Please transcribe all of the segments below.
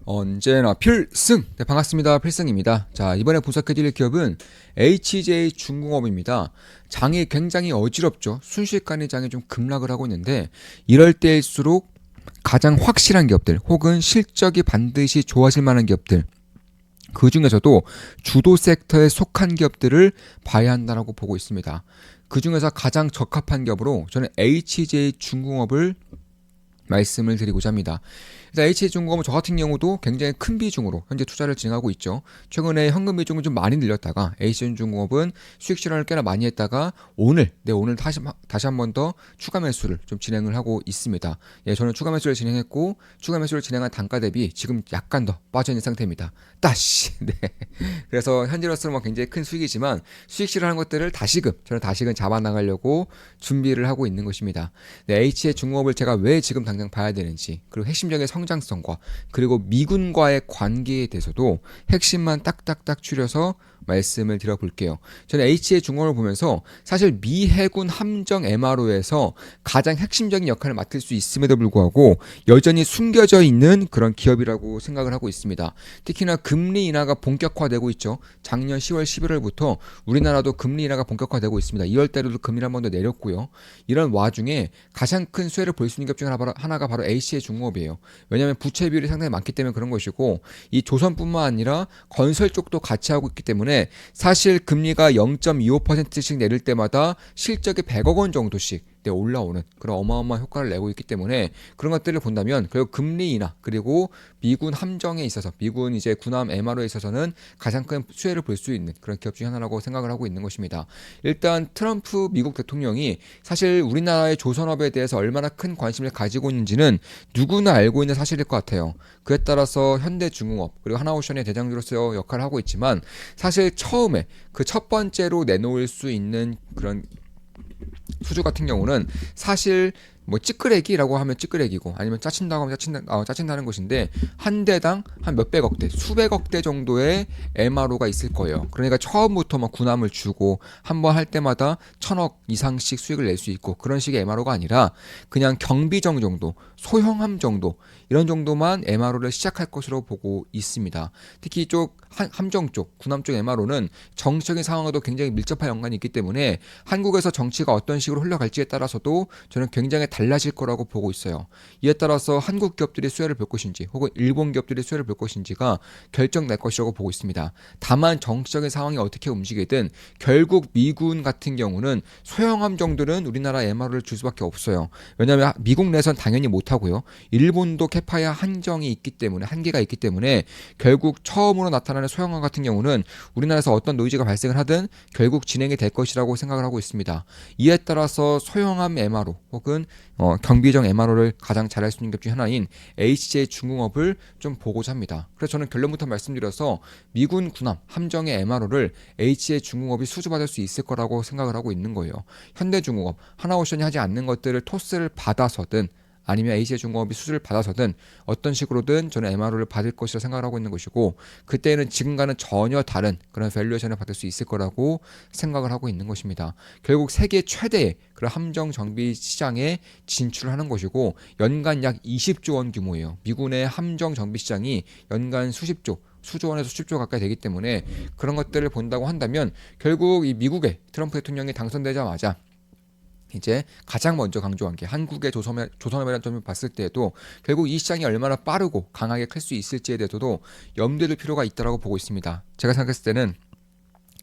언제나 필승! 네, 반갑습니다. 필승입니다. 자, 이번에 분석해드릴 기업은 HJ중공업입니다. 장이 굉장히 어지럽죠. 순식간에 장이 좀 급락을 하고 있는데 이럴 때일수록 가장 확실한 기업들 혹은 실적이 반드시 좋아질 만한 기업들, 그 중에서도 주도 섹터에 속한 기업들을 봐야 한다고 보고 있습니다. 그 중에서 가장 적합한 기업으로 저는 HJ중공업을 말씀을 드리고자 합니다. HJ중공업은 저 같은 경우도 굉장히 큰 비중으로 현재 투자를 진행하고 있죠. 최근에 현금 비중을 좀 많이 늘렸다가 HJ중공업은 수익 실현을 꽤나 많이 했다가 오늘 다시 한 번 더 추가 매수를 좀 진행을 하고 있습니다. 예, 저는 추가 매수를 진행했고 추가 매수를 진행한 단가 대비 지금 약간 더 빠져 있는 상태입니다. 따시. 네. 그래서 현재로서는 뭐 굉장히 큰 수익이지만 수익 실현한 것들을 저는 다시금 잡아 나가려고 준비를 하고 있는 것입니다. 네, HJ중공업을 제가 왜 지금 당장 봐야 되는지, 그리고 핵심적인 성장성과 그리고 미군과의 관계에 대해서도 핵심만 딱딱딱 추려서 말씀을 드려볼게요. 저는 HJ중공업을 보면서 사실 미 해군 함정 MRO에서 가장 핵심적인 역할을 맡을 수 있음에도 불구하고 여전히 숨겨져 있는 그런 기업이라고 생각을 하고 있습니다. 특히나 금리 인하가 본격화되고 있죠. 작년 10월 11월부터 우리나라도 금리 인하가 본격화되고 있습니다. 2월달에도 금리를 한 번 더 내렸고요. 이런 와중에 가장 큰 수혜를 볼 수 있는 기업 중 하나가 바로 HJ중공업이에요. 왜냐하면 부채 비율이 상당히 많기 때문에 그런 것이고, 이 조선뿐만 아니라 건설 쪽도 같이 하고 있기 때문에 사실 금리가 0.25%씩 내릴 때마다 실적이 100억 원 정도씩 올라오는 그런 어마어마한 효과를 내고 있기 때문에 그런 것들을 본다면, 그리고 금리 인하 그리고 미군 함정에 있어서 미군 이제 군함 MRO에 있어서는 가장 큰 수혜를 볼 수 있는 그런 기업 중 하나라고 생각을 하고 있는 것입니다. 일단 트럼프 미국 대통령이 사실 우리나라의 조선업에 대해서 얼마나 큰 관심을 가지고 있는지는 누구나 알고 있는 사실일 것 같아요. 그에 따라서 현대중공업 그리고 하나오션의 대장주로서 역할을 하고 있지만, 사실 처음에 그 첫 번째로 내놓을 수 있는 그런 수주 같은 경우는 사실 뭐 찌끄레기라고 하면 찌끄레기고, 아니면 짜친다고 하면 짜친다는 것인데, 한 대당 한 몇백억 대, 수백억 대 정도의 MRO가 있을 거예요. 그러니까 처음부터 막 군함을 주고 한 번 할 때마다 1,000억 이상씩 수익을 낼 수 있고 그런 식의 MRO가 아니라 그냥 경비정 정도, 소형함 정도, 이런 정도만 MRO를 시작할 것으로 보고 있습니다. 특히 이쪽 함정 쪽, 군함 쪽 MRO는 정치적인 상황과도 굉장히 밀접한 연관이 있기 때문에 한국에서 정치가 어떤 식으로 흘러갈지에 따라서도 저는 굉장히 달라질 거라고 보고 있어요. 이에 따라서 한국 기업들이 수혜를 볼 것인지 혹은 일본 기업들이 수혜를 볼 것인지가 결정날 것이라고 보고 있습니다. 다만 정치적인 상황이 어떻게 움직이든 결국 미군 같은 경우는 소형함 정도는 우리나라 MRO를 줄 수밖에 없어요. 왜냐하면 미국 내선 당연히 못하고요. 일본도 캐파야 한계가 있기 때문에 결국 처음으로 나타나는 소형함 같은 경우는 우리나라에서 어떤 노이즈가 발생을 하든 결국 진행이 될 것이라고 생각을 하고 있습니다. 이에 따라서 소형함 MRO 혹은 경비정 MRO를 가장 잘할 수 있는 기업 중 하나인 HJ중공업을 좀 보고자 합니다. 그래서 저는 결론부터 말씀드려서 미군 군함 함정의 MRO를 HJ중공업이 수주받을 수 있을 거라고 생각을 하고 있는 거예요. 현대중공업, 하나오션이 하지 않는 것들을 토스를 받아서든 아니면 HJ중공업이 수주를 받아서든 어떤 식으로든 저는 MRO를 받을 것이라 생각을 하고 있는 것이고, 그때는 지금과는 전혀 다른 그런 밸류에이션을 받을 수 있을 거라고 생각을 하고 있는 것입니다. 결국 세계 최대의 그런 함정 정비 시장에 진출하는 것이고, 연간 약 20조 원 규모예요. 미군의 함정 정비 시장이 연간 수조 원에서 수십 조 가까이 되기 때문에 그런 것들을 본다고 한다면 결국 이 미국의 트럼프 대통령이 당선되자마자 이제 가장 먼저 강조한 게 한국의 조선업이라는 점을 봤을 때에도 결국 이 시장이 얼마나 빠르고 강하게 클 수 있을지에 대해서도 염두에 둘 필요가 있다고 보고 있습니다. 제가 생각했을 때는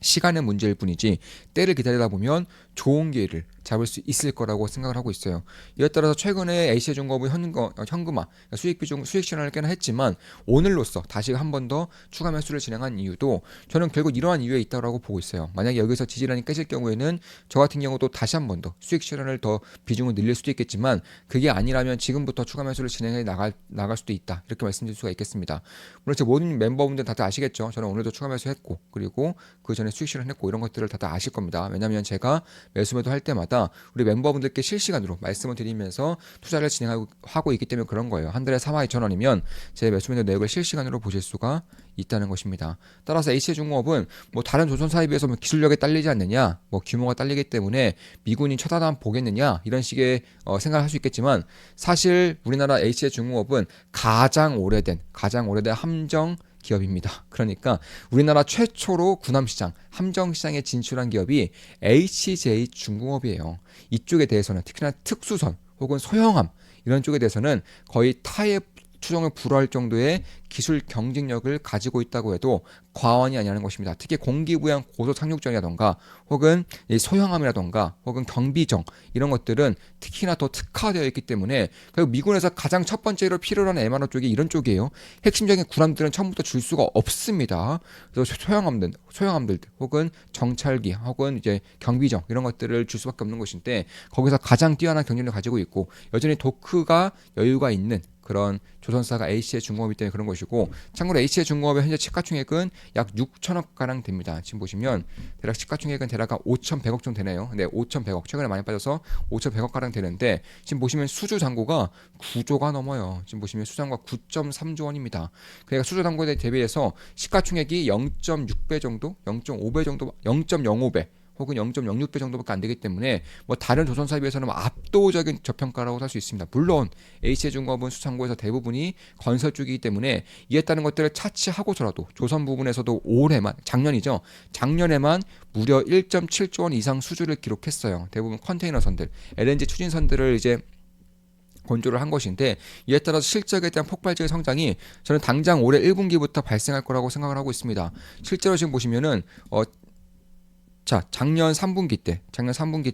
시간의 문제일 뿐이지 때를 기다리다 보면 좋은 기회를 잡을 수 있을 거라고 생각을 하고 있어요. 이에 따라서 최근에 HJ중공업은 현금화, 수익 실현을 꽤나 했지만 오늘로써 다시 한 번 더 추가 매수를 진행한 이유도 저는 결국 이러한 이유에 있다고 보고 있어요. 만약에 여기서 지지란이 깨질 경우에는 저 같은 경우도 다시 한 번 더 수익 실현을 더 비중을 늘릴 수도 있겠지만, 그게 아니라면 지금부터 추가 매수를 진행해 나갈 수도 있다, 이렇게 말씀드릴 수가 있겠습니다. 물론 제 모든 멤버분들 다들 아시겠죠. 저는 오늘도 추가 매수했고, 그리고 그 전에 수익 실현했고 이런 것들을 다들 아실 겁니다. 왜냐하면 제가 매수 매도 할 때마다 우리 멤버분들께 실시간으로 말씀을 드리면서 투자를 진행하고 있기 때문에 그런 거예요. 한 달에 42,000원이면 제 매수 매도 내역을 실시간으로 보실 수가 있다는 것입니다. 따라서 HJ중공업은 뭐 다른 조선사에 비해서 뭐 기술력이 딸리지 않느냐, 뭐 규모가 딸리기 때문에 미군이 쳐다만 보겠느냐 이런 식의 생각을 할 수 있겠지만 사실 우리나라 HJ중공업은 가장 오래된 함정 기업입니다. 그러니까 우리나라 최초로 군함시장, 함정시장에 진출한 기업이 HJ중공업이에요. 이쪽에 대해서는 특히나 특수선 혹은 소형함 이런 쪽에 대해서는 거의 타의 추정을 불허할 정도의 기술 경쟁력을 가지고 있다고 해도 과언이 아니라는 것입니다. 특히 공기부양 고속 착륙전이라던가 혹은 소형함이라던가 혹은 경비정 이런 것들은 특히나 더 특화되어 있기 때문에 결국 미군에서 가장 첫 번째로 필요로 하는 M1 쪽이 이런 쪽이에요. 핵심적인 군함들은 처음부터 줄 수가 없습니다. 그래서 소형함들 혹은 정찰기 혹은 이제 경비정 이런 것들을 줄 수밖에 없는 것인데 거기서 가장 뛰어난 경쟁력을 가지고 있고 여전히 도크가 여유가 있는 그런 조선사가 HJ중공업이기 때문에 그런 것이고 참고로 HJ중공업의 현재 시가총액은 약 6천억 가량 됩니다. 지금 보시면 대략 시가총액은 대략 5,100억 정도 되네요. 네, 5,100억 최근에 많이 빠져서 5,100억 가량 되는데 지금 보시면 수주 잔고가 9조가 넘어요. 지금 보시면 수주잔고가 9.3조 원입니다. 그러니까 수주 잔고에 대비해서 시가총액이 0.6배 정도, 0.5배 정도, 0.05배 혹은 0.06배 정도밖에 안 되기 때문에 뭐 다른 조선사에 비해서는 압도적인 저평가라고 할 수 있습니다. 물론 HJ중공업은 수창고에서 대부분이 건설 쪽이기 때문에 이에 따른 것들을 차치하고서라도 조선 부분에서도 작년에만 무려 1.7조 원 이상 수주를 기록했어요. 대부분 컨테이너선들, LNG 추진선들을 이제 건조를 한 것인데 이에 따라서 실적에 대한 폭발적인 성장이 저는 당장 올해 1분기부터 발생할 거라고 생각을 하고 있습니다. 실제로 지금 보시면은 작년 3분기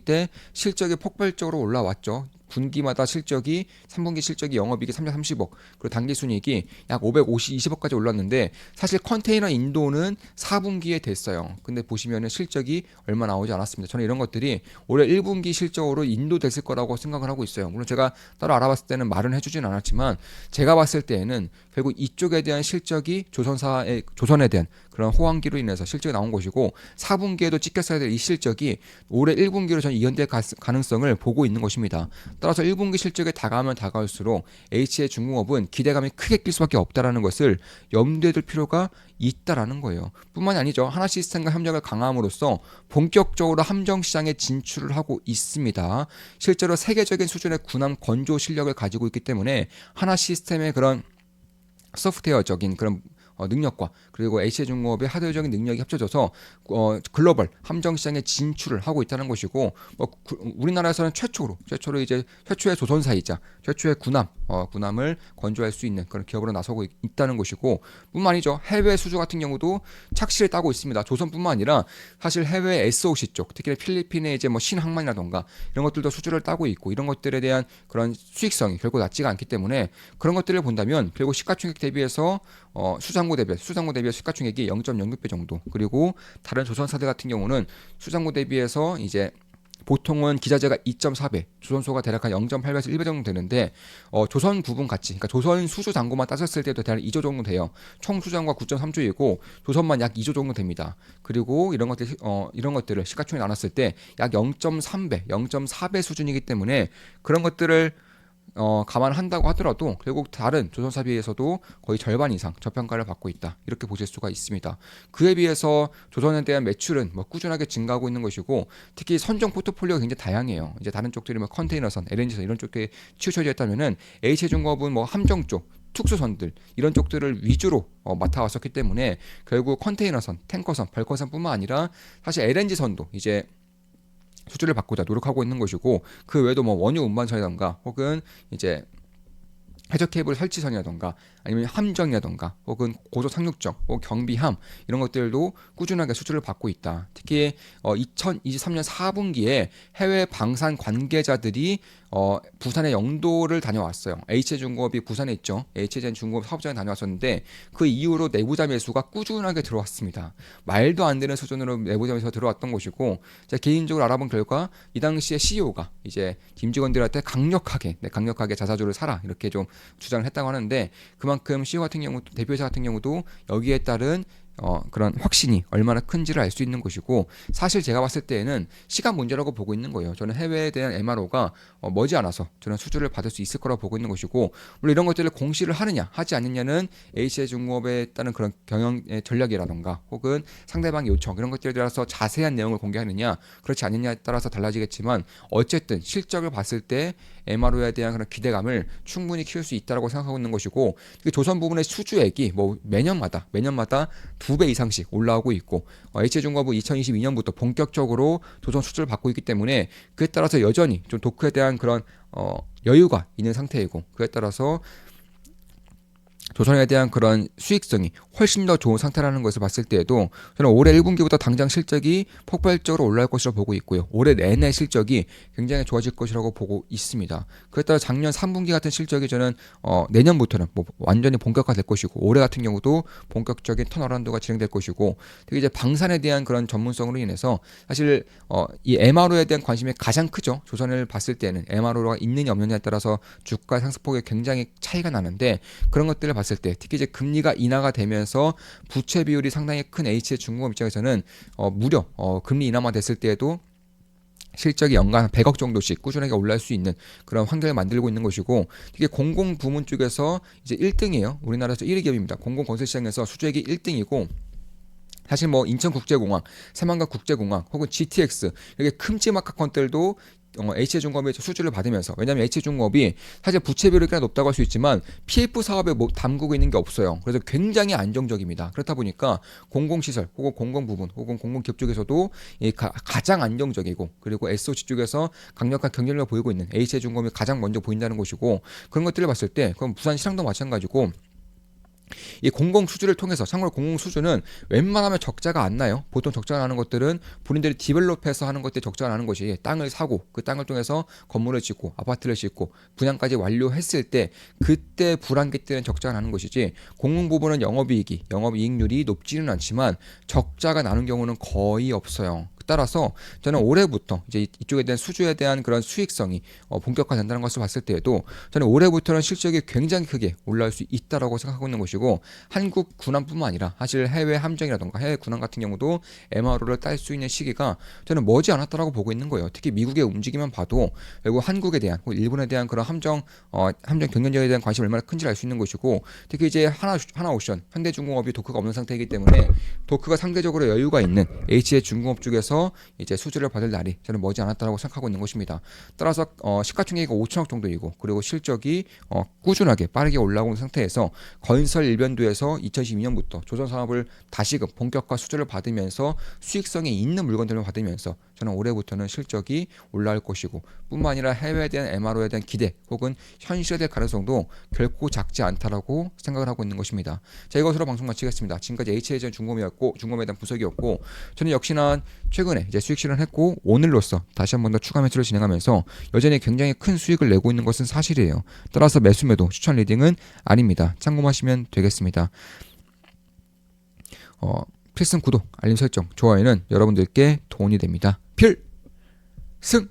때 실적이 폭발적으로 올라왔죠. 분기마다 실적이 3분기 실적이 영업이익이 330억 그리고 당기순이익이 약 520억까지 올랐는데 사실 컨테이너 인도는 4분기에 됐어요. 근데 보시면은 실적이 얼마 나오지 않았습니다. 저는 이런 것들이 올해 1분기 실적으로 인도됐을 거라고 생각을 하고 있어요. 물론 제가 따로 알아봤을 때는 말은 해주진 않았지만 제가 봤을 때에는 결국 이쪽에 대한 실적이 조선에 대한 그런 호황기로 인해서 실적이 나온 것이고 4분기에도 찍혔어야 될 이 실적이 올해 1분기로 저는 이연될 가능성을 보고 있는 것입니다. 따라서 1분기 실적에 다가오면 다가올수록 HJ중공업은 기대감이 크게 낄 수밖에 없다라는 것을 염두에 둘 필요가 있다라는 거예요. 뿐만이 아니죠. 하나시스템과 협력을 강화함으로써 본격적으로 함정시장에 진출을 하고 있습니다. 실제로 세계적인 수준의 군함 건조 실력을 가지고 있기 때문에 하나시스템의 그런 소프트웨어적인 그런 능력과 그리고 HJ중공업의 하드웨어적인 능력이 합쳐져서 글로벌 함정 시장에 진출을 하고 있다는 것이고 우리나라에서는 최초로 이제 최초의 조선사이자 최초의 군함을 건조할 수 있는 그런 기업으로 나서고 있다는 것이고 뿐만 아니죠. 해외 수주 같은 경우도 착실히 따고 있습니다. 조선뿐만 아니라 사실 해외 SOC 쪽 특히 필리핀의 이제 뭐 신항만이라던가 이런 것들도 수주를 따고 있고 이런 것들에 대한 그런 수익성이 결국 낮지가 않기 때문에 그런 것들을 본다면 결국 시가총액 대비해서 수장고 대비해서 시가총액이 0.06배 정도 그리고 다른 조선사들 같은 경우는 수장고 대비해서 이제 보통은 기자재가 2.4배, 조선소가 대략 한 0.8배에서 1배 정도 되는데 조선 부분 가치, 그러니까 조선 수주 잔고만 따졌을 때도 대략 2조 정도 돼요. 총 수장고가 9.3조이고 조선만 약 2조 정도 됩니다. 그리고 이런 것들을 시가총액 나눴을 때 약 0.3배, 0.4배 수준이기 때문에 그런 것들을 감안한다고 하더라도 결국 다른 조선사에 비해서도 거의 절반 이상 저평가를 받고 있다 이렇게 보실 수가 있습니다. 그에 비해서 조선에 대한 매출은 뭐 꾸준하게 증가하고 있는 것이고 특히 선정 포트폴리오가 굉장히 다양해요. 이제 다른 쪽들이 뭐 컨테이너선, LNG선 이런 쪽에 치우쳐져 있다면은 HJ중공업은 뭐 함정 쪽 특수선들 이런 쪽들을 위주로 맡아왔었기 때문에 결국 컨테이너선, 탱커선, 벌커선뿐만 아니라 사실 LNG선도 이제 수주를 받고자 노력하고 있는 것이고 그 외에도 뭐 원유 운반선이라던가 혹은 이제 해저 케이블 설치선이라던가 아니면 함정이라던가 혹은 고속 착륙정 혹은 경비함 이런 것들도 꾸준하게 수주를 받고 있다. 특히 2023년 4분기에 해외 방산 관계자들이 부산의 영도를 다녀왔어요. HJ중공업이 부산에 있죠. HJ중공업 사업장에 다녀왔었는데 그 이후로 내부자 매수가 꾸준하게 들어왔습니다. 말도 안 되는 수준으로 내부자 매수가 들어왔던 것이고 제가 개인적으로 알아본 결과 이 당시에 CEO가 이제 임직원들한테 강력하게 자사주를 사라 이렇게 좀 주장을 했다고 하는데 그만큼 CEO 같은 경우 대표이사 같은 경우도 여기에 따른 그런 확신이 얼마나 큰지를 알 수 있는 것이고, 사실 제가 봤을 때에는 시간 문제라고 보고 있는 거예요. 저는 해외에 대한 MRO가 머지않아서 저는 수주를 받을 수 있을 거라고 보고 있는 것이고, 물론 이런 것들을 공시를 하느냐 하지 않느냐는 HC중공업에 따른 그런 경영 전략이라던가 혹은 상대방의 요청 이런 것들에 따라서 자세한 내용을 공개하느냐 그렇지 않느냐에 따라서 달라지겠지만, 어쨌든 실적을 봤을 때 MRO에 대한 그런 기대감을 충분히 키울 수 있다고 생각하고 있는 것이고, 조선 부분의 수주액이 뭐 매년마다 2배 이상씩 올라오고 있고, HC중공업은 2022년부터 본격적으로 조선 수주를 받고 있기 때문에 그에 따라서 여전히 좀 도크에 대한 그런 여유가 있는 상태이고, 그에 따라서 조선에 대한 그런 수익성이 훨씬 더 좋은 상태라는 것을 봤을 때에도 저는 올해 1분기부터 당장 실적이 폭발적으로 올라갈 것이라고 보고 있고요. 올해 내내 실적이 굉장히 좋아질 것이라고 보고 있습니다. 그에 따라 작년 3분기 같은 실적이 저는 내년부터는 뭐 완전히 본격화될 것이고, 올해 같은 경우도 본격적인 턴어라운드가 진행될 것이고, 특히 이제 방산에 대한 그런 전문성으로 인해서 사실 이 MRO에 대한 관심이 가장 크죠. 조선을 봤을 때는 MRO가 있느냐 없느냐에 따라서 주가 상승폭이 굉장히 차이가 나는데, 그런 것들을 봤을 때 특히 이제 금리가 인하가 되면서 부채 비율이 상당히 큰 HC중공업 입장에서는 무려 금리 인하만 됐을 때에도 실적이 연간 100억 정도씩 꾸준하게 올라갈 수 있는 그런 환경을 만들고 있는 것이고, 특히 공공 부문 쪽에서 이제 1등이에요. 우리나라에서 1위 기업입니다. 공공 건설 시장에서 수주액이 1등이고, 사실 뭐 인천국제공항, 새만금국제공항 혹은 GTX 이렇게 큼지막한 것들도 HC중공업의 수주를 받으면서, 왜냐하면 HC중공업이 사실 부채 비율이 꽤나 높다고 할 수 있지만 PF 사업에 뭐 담그고 있는 게 없어요. 그래서 굉장히 안정적입니다. 그렇다 보니까 공공시설 혹은 공공부문 혹은 공공기업 쪽에서도 가장 안정적이고, 그리고 SOC 쪽에서 강력한 경쟁력을 보이고 있는 HC중공업이 가장 먼저 보인다는 것이고, 그런 것들을 봤을 때 그럼 부산시장도 마찬가지고, 이 공공 수주를 통해서, 참고로 공공 수주는 웬만하면 적자가 안 나요. 보통 적자가 나는 것들은 본인들이 디벨롭해서 하는 것들이 적자가 나는 것이, 땅을 사고 그 땅을 통해서 건물을 짓고 아파트를 짓고 분양까지 완료했을 때 그때 불안기 때는 적자가 나는 것이지, 공공 부분은 영업이익률이 높지는 않지만 적자가 나는 경우는 거의 없어요. 따라서 저는 올해부터 이제 이쪽에 대한 수주에 대한 그런 수익성이 본격화된다는 것을 봤을 때에도 저는 올해부터는 실적이 굉장히 크게 올라올 수 있다라고 생각하고 있는 것이고, 한국 군함뿐만 아니라 사실 해외 함정이라던가 해외 군함 같은 경우도 MRO를 딸 수 있는 시기가 저는 머지 않았다라고 보고 있는 거예요. 특히 미국의 움직임만 봐도 결국 한국에 대한 혹은 일본에 대한 그런 함정 경련장에 대한 관심이 얼마나 큰지를 알 수 있는 것이고, 특히 이제 하나오션, 현대중공업이 도크가 없는 상태이기 때문에 도크가 상대적으로 여유가 있는 HC중공업 쪽에서 이제 수주를 받을 날이 저는 머지 않았다고 생각하고 있는 것입니다. 따라서 시가총액이 5천억 정도이고, 그리고 실적이 꾸준하게 빠르게 올라오는 상태에서 건설 일변도에서 2012년부터 조선 사업을 다시금 본격화 수주를 받으면서 수익성이 있는 물건들을 받으면서 저는 올해부터는 실적이 올라올 것이고, 뿐만 아니라 해외에 대한 MRO에 대한 기대 혹은 현실에 대한 가능성도 결코 작지 않다라고 생각을 하고 있는 것입니다. 자, 이것으로 방송 마치겠습니다. 지금까지 HC전 중공업에 대한 분석이었고, 저는 역시나 최근에 이제 수익 실현했고, 오늘로써 다시 한 번 더 추가 매수를 진행하면서 여전히 굉장히 큰 수익을 내고 있는 것은 사실이에요. 따라서 매수 매도 추천 리딩은 아닙니다. 참고하시면 되겠습니다. 필승 구독, 알림 설정, 좋아요는 여러분들께 도움이 됩니다. 필승!